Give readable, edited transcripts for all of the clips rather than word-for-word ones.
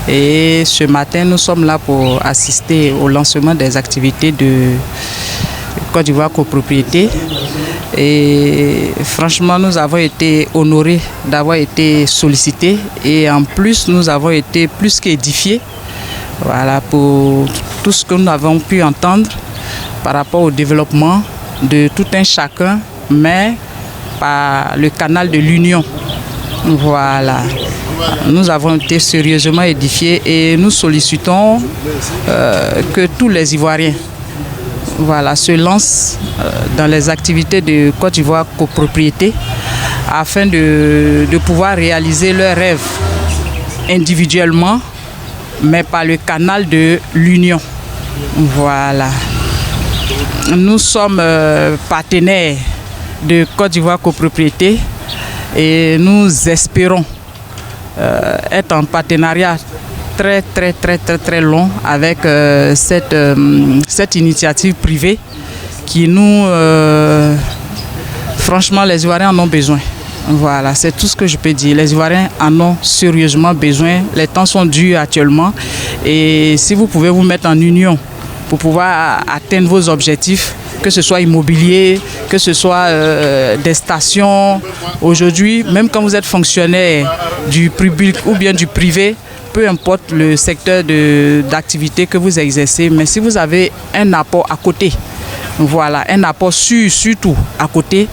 Et ce matin, nous sommes là pour assister au lancement des activités de Côte d'Ivoire Copropriété. Et franchement, nous avons été honorés d'avoir été sollicités et en plus, nous avons été plus qu'édifiés. Voilà, pour tout ce que nous avons pu entendre par rapport au développement de tout un chacun, mais par le canal de l'union. Voilà. Nous avons été sérieusement édifiés et nous sollicitons que tous les Ivoiriens se lancent dans les activités de Côte d'Ivoire Copropriété afin de pouvoir réaliser leurs rêves individuellement, mais par le canal de l'union. Voilà. Nous sommes partenaires de Côte d'Ivoire Copropriété et nous espérons être en partenariat très long avec cette initiative privée qui nous, franchement, les Ivoiriens en ont besoin. Voilà, c'est tout ce que je peux dire. Les Ivoiriens en ont sérieusement besoin. Les temps sont durs actuellement. Et si vous pouvez vous mettre en union pour pouvoir atteindre vos objectifs, que ce soit immobilier, que ce soit des stations. Aujourd'hui, même quand vous êtes fonctionnaire du public ou bien du privé, peu importe le secteur d'activité que vous exercez, mais si vous avez un apport à côté, voilà, un apport surtout à côté,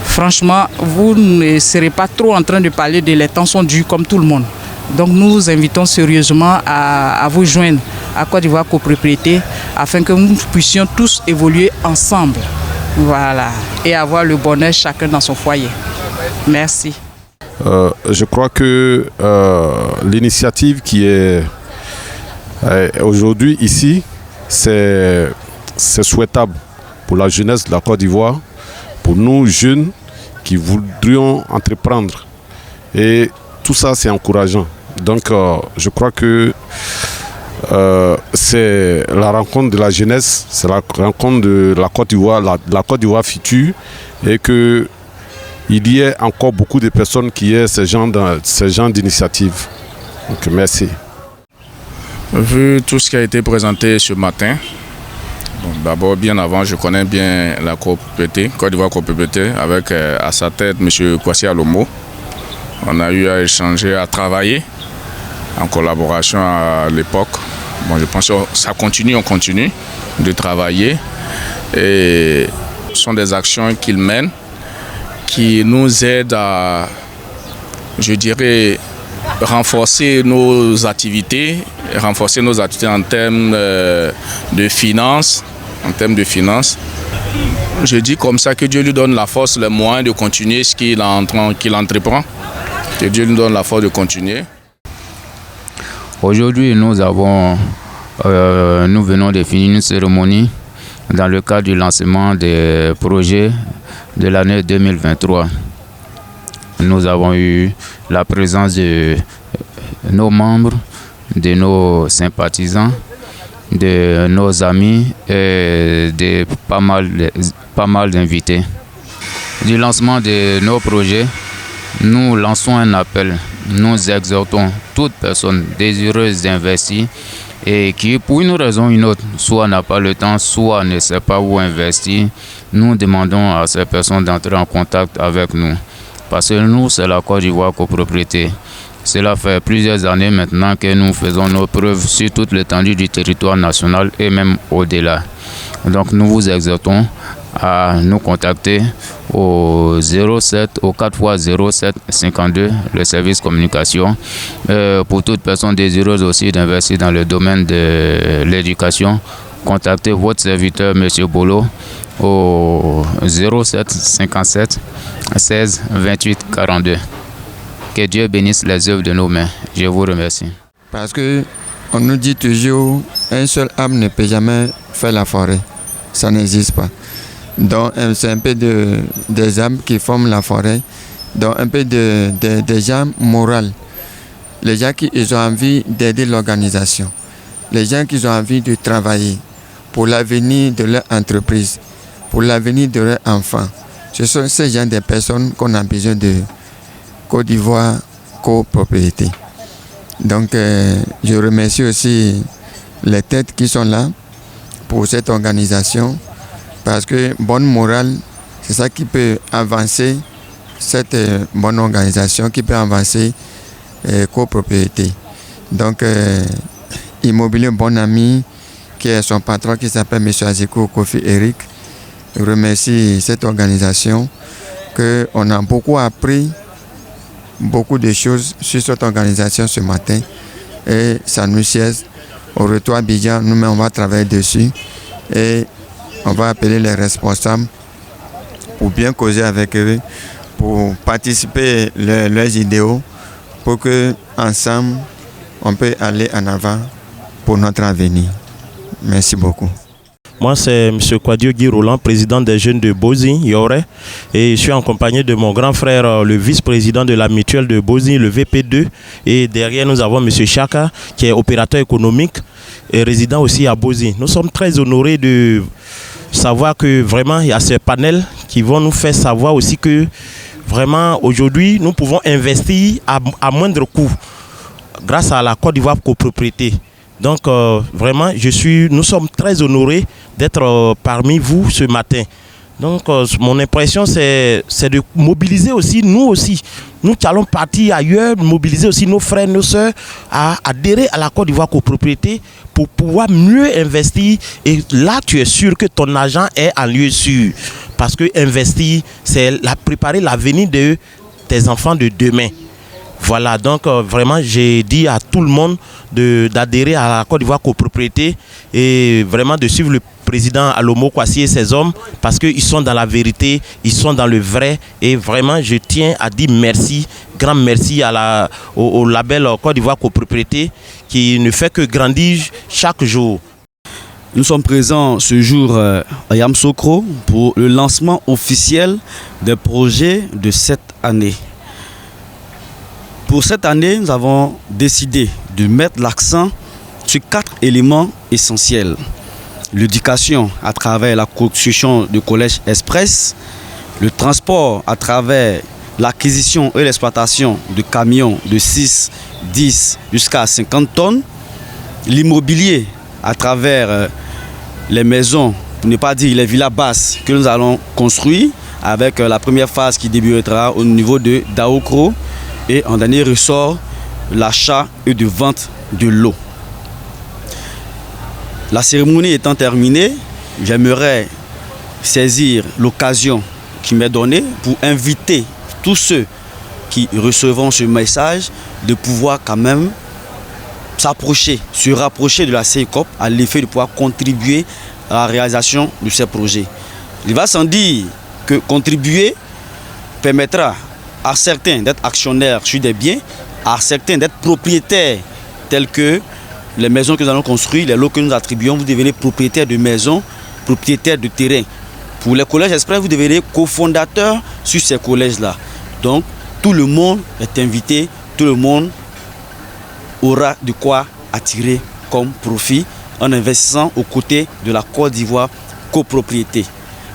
franchement, vous ne serez pas trop en train de parler de les temps sont durs comme tout le monde. Donc nous vous invitons sérieusement à vous joindre à Côte d'Ivoire Copropriété afin que nous puissions tous évoluer ensemble. Voilà, et avoir le bonheur chacun dans son foyer. Merci. Je crois que l'initiative qui est aujourd'hui ici, c'est souhaitable pour la jeunesse de la Côte d'Ivoire, pour nous jeunes qui voudrions entreprendre. Et tout ça, c'est encourageant. Donc, je crois que c'est la rencontre de la jeunesse, c'est la rencontre de la Côte d'Ivoire, la Côte d'Ivoire future, et que il y a encore beaucoup de personnes qui aient ce genre d'initiative. Donc, merci. Vu tout ce qui a été présenté ce matin, d'abord, bien avant, je connais bien la copropriété, Côte d'Ivoire Copropriété, avec à sa tête M. Kwasi Alomo. On a eu à échanger, à travailler en collaboration à l'époque. Bon, je pense que ça continue, on continue de travailler. Et ce sont des actions qu'il mène qui nous aident à, je dirais, renforcer nos activités en termes de finances. Je dis comme ça que Dieu lui donne la force, les moyens de continuer ce qu'il entreprend. Que Dieu nous donne la force de continuer. Aujourd'hui, nous venons de finir une cérémonie dans le cadre du lancement des projets de l'année 2023. Nous avons eu la présence de nos membres, de nos sympathisants, de nos amis et de pas mal d'invités. Du lancement de nos projets, nous lançons un appel. Nous exhortons toute personne désireuse d'investir et qui, pour une raison ou une autre, soit n'a pas le temps, soit ne sait pas où investir, nous demandons à ces personnes d'entrer en contact avec nous. Parce que nous, c'est la Côte d'Ivoire Copropriété. Cela fait plusieurs années maintenant que nous faisons nos preuves sur toute l'étendue du territoire national et même au-delà. Donc nous vous exhortons à nous contacter au 4x07 52, le service communication. Pour toute personne désireuse aussi d'investir dans le domaine de l'éducation, contactez votre serviteur, M. Bolo, au 07 57 16 28 42. Que Dieu bénisse les œuvres de nos mains. Je vous remercie. Parce que on nous dit toujours, un seul arbre ne peut jamais faire la forêt. Ça n'existe pas. Donc c'est un peu des arbres qui forment la forêt. Donc un peu des gens moraux. Les gens qui ont envie d'aider l'organisation. Les gens qui ont envie de travailler pour l'avenir de leur entreprise, pour l'avenir de leurs enfants. Ce sont ces gens de personnes qu'on a besoin de Côte d'Ivoire Copropriété. Donc je remercie aussi les têtes qui sont là pour cette organisation, parce que bonne morale, c'est ça qui peut avancer cette bonne organisation, qui peut avancer copropriété. Donc Immobilier Bon Ami, qui est son patron, qui s'appelle M. Aziko Kofi Eric, remercie cette organisation, qu'on a beaucoup appris, beaucoup de choses sur cette organisation ce matin, et ça nous siège. Au retour à Abidjan, nous-mêmes on va travailler dessus et on va appeler les responsables pour bien causer avec eux, pour participer à leurs idéaux, pour que ensemble on peut aller en avant pour notre avenir. Merci beaucoup. Moi, c'est M. Kwadio Guy Roland, président des jeunes de Bozi, Yoré. Et je suis en compagnie de mon grand frère, le vice-président de la mutuelle de Bozi, le VP2. Et derrière, nous avons M. Chaka, qui est opérateur économique et résident aussi à Bozi. Nous sommes très honorés de savoir que vraiment, il y a ces panels qui vont nous faire savoir aussi que vraiment, aujourd'hui, nous pouvons investir à moindre coût grâce à la Côte d'Ivoire copropriété. Donc vraiment, nous sommes très honorés d'être parmi vous ce matin. Donc mon impression, c'est de mobiliser aussi, nous qui allons partir ailleurs, mobiliser aussi nos frères, nos soeurs à adhérer à la Côte d'Ivoire copropriété pour pouvoir mieux investir. Et là, tu es sûr que ton argent est en lieu sûr. Parce que investir, c'est préparer l'avenir de tes enfants de demain. Voilà, donc vraiment, j'ai dit à tout le monde d'adhérer à la Côte d'Ivoire copropriété et vraiment de suivre le président Alomo Kwasi et ses hommes, parce qu'ils sont dans la vérité, ils sont dans le vrai. Et vraiment, je tiens à dire merci, grand merci au label Côte d'Ivoire copropriété qui ne fait que grandir chaque jour. Nous sommes présents ce jour à Yamoussoukro pour le lancement officiel des projets de cette année. Pour cette année, nous avons décidé de mettre l'accent sur 4 éléments essentiels. L'éducation à travers la construction de collèges express, le transport à travers l'acquisition et l'exploitation de camions de 6, 10 jusqu'à 50 tonnes, l'immobilier à travers les maisons, pour ne pas dire les villas basses que nous allons construire avec la première phase qui débutera au niveau de Daokro. Et en dernier ressort, l'achat et de vente de l'eau. La cérémonie étant terminée, j'aimerais saisir l'occasion qui m'est donnée pour inviter tous ceux qui recevront ce message de pouvoir quand même s'approcher, se rapprocher de la CECOP à l'effet de pouvoir contribuer à la réalisation de ces projets. Il va sans dire que contribuer permettra à certains d'être actionnaires sur des biens, à certains d'être propriétaires, tels que les maisons que nous allons construire, les lots que nous attribuons, vous devenez propriétaire de maisons, propriétaire de terrain. Pour les collèges express, vous devenez cofondateur sur ces collèges-là. Donc, tout le monde est invité, tout le monde aura de quoi attirer comme profit en investissant aux côtés de la Côte d'Ivoire copropriété.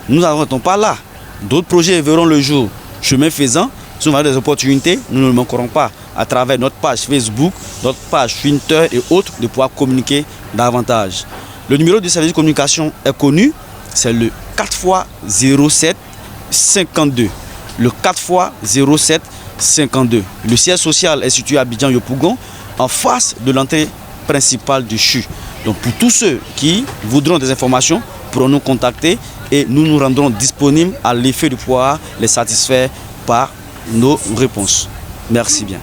Nous n'arrêtons pas là. D'autres projets verront le jour. Chemin faisant, si nous avons des opportunités, nous ne manquerons pas à travers notre page Facebook, notre page Twitter et autres de pouvoir communiquer davantage. Le numéro du service de communication est connu, c'est le 4x07 52. Le 4x07 52. Le siège social est situé à Abidjan-Yopougon, en face de l'entrée principale du CHU. Donc pour tous ceux qui voudront des informations, pourront nous contacter et nous nous rendrons disponibles à l'effet de pouvoir les satisfaire par nos réponses. Merci bien.